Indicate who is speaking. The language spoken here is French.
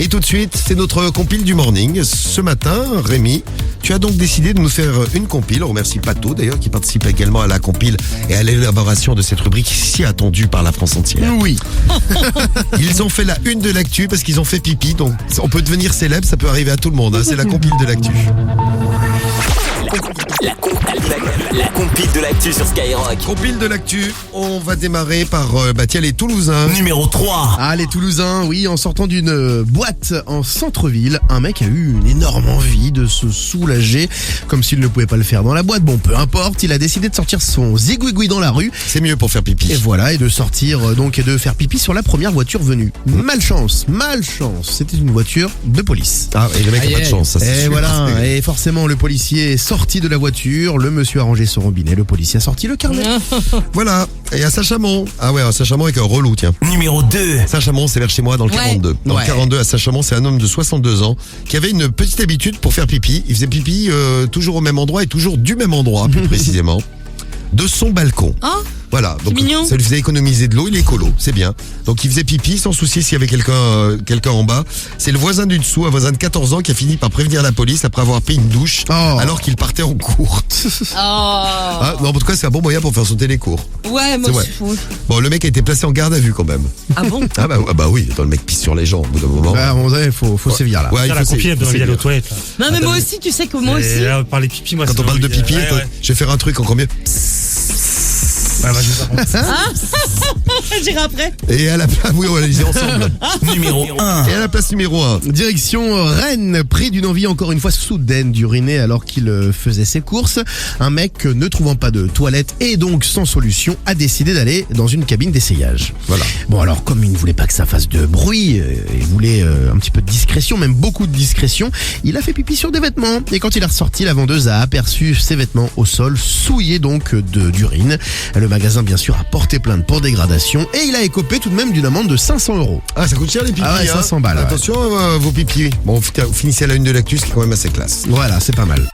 Speaker 1: Et tout de suite, c'est notre compile du morning. Ce matin, Rémi, tu as donc décidé de nous faire une compile. On remercie Pato d'ailleurs qui participe également à la compile et à l'élaboration de cette rubrique si attendue par la France entière.
Speaker 2: Oui.
Speaker 1: Ils ont fait la une de l'actu parce qu'ils ont fait pipi. Donc on peut devenir célèbre, ça peut arriver à tout le monde. Hein. C'est la compile de l'actu.
Speaker 3: La compile de l'actu sur Skyrock.
Speaker 1: Compile de l'actu, on va démarrer par les Toulousains.
Speaker 3: Numéro 3.
Speaker 2: Ah, les Toulousains, oui, en sortant d'une boîte en centre-ville, un mec a eu une énorme envie de se soulager, comme s'il ne pouvait pas le faire dans la boîte. Bon, peu importe, il a décidé de sortir son zigouigoui dans la rue.
Speaker 1: C'est mieux pour faire pipi.
Speaker 2: Et voilà, et de sortir donc et de faire pipi sur la première voiture venue. Malchance. C'était une voiture de police.
Speaker 1: Ah, et le mec a pas de chance, ça c'est
Speaker 2: Et
Speaker 1: sûr.
Speaker 2: voilà, et forcément le policier est sorti de la voiture, le monsieur a rangé son robinet, le policier a sorti le carnet.
Speaker 1: Voilà, et à Saint-Chamond. Ah ouais, à Saint-Chamond avec un relou, tiens.
Speaker 3: Numéro 2.
Speaker 1: Saint-Chamond, c'est vers chez moi, dans le 42. Dans le 42, à Saint-Chamond, c'est un homme de 62 ans qui avait une petite habitude pour faire pipi. Il faisait pipi toujours au même endroit et toujours du même endroit, plus précisément, de son balcon.
Speaker 4: Oh,
Speaker 1: Voilà, donc
Speaker 4: mignon.
Speaker 1: ça lui faisait économiser de l'eau, il est écolo, c'est bien. Donc il faisait pipi sans souci s'il y avait quelqu'un en bas. C'est le voisin du dessous, un voisin de 14 ans qui a fini par prévenir la police après avoir pris une douche alors qu'il partait en cours. Ah, non, en tout cas, c'est un bon moyen pour faire sauter les cours.
Speaker 4: Ouais, moi
Speaker 1: C'est vrai.
Speaker 4: aussi.
Speaker 1: Bon, le mec a été placé en garde à vue quand même.
Speaker 4: Ah bon?
Speaker 1: Ah bah oui, attends, le mec pisse sur les gens au bout d'un moment.
Speaker 2: Ah, on dirait, faut sévir là.
Speaker 1: Ouais,
Speaker 5: La compil, elle donne envie d'aller aux
Speaker 1: sévir.
Speaker 5: toilettes. Là.
Speaker 4: Non, mais moi aussi, tu sais que moi
Speaker 5: Et
Speaker 4: aussi.
Speaker 5: là, par les pipis, moi,
Speaker 1: Quand
Speaker 5: ça
Speaker 1: on parle de
Speaker 5: donne envie
Speaker 1: pipi,
Speaker 5: Ouais, ouais.
Speaker 1: je vais faire un truc encore mieux.
Speaker 5: Ouais, vas-y, ça prend.
Speaker 4: J'irai après.
Speaker 1: Et à la place, oui, on va les ensemble.
Speaker 3: Numéro 1.
Speaker 1: Et à la place numéro 1.
Speaker 2: Direction Rennes, pris d'une envie encore une fois soudaine d'uriner alors qu'il faisait ses courses. Un mec ne trouvant pas de toilette et donc sans solution a décidé d'aller dans une cabine d'essayage.
Speaker 1: Voilà.
Speaker 2: Bon alors comme il ne voulait pas que ça fasse de bruit, il voulait un petit peu de discrétion, même beaucoup de discrétion, il a fait pipi sur des vêtements. Et quand il est ressorti, la vendeuse a aperçu ses vêtements au sol, souillés donc d'urine. Le magasin bien sûr a porté plainte pour dégradation et il a écopé tout de même d'une amende de 500 €.
Speaker 1: Ah, ça coûte cher les pipis.
Speaker 2: Ah ouais, 500 balles, ouais.
Speaker 1: Attention vos pipis. Bon, vous finissez à la une de l'actu, ce qui est quand même assez classe.
Speaker 2: Voilà, c'est pas mal.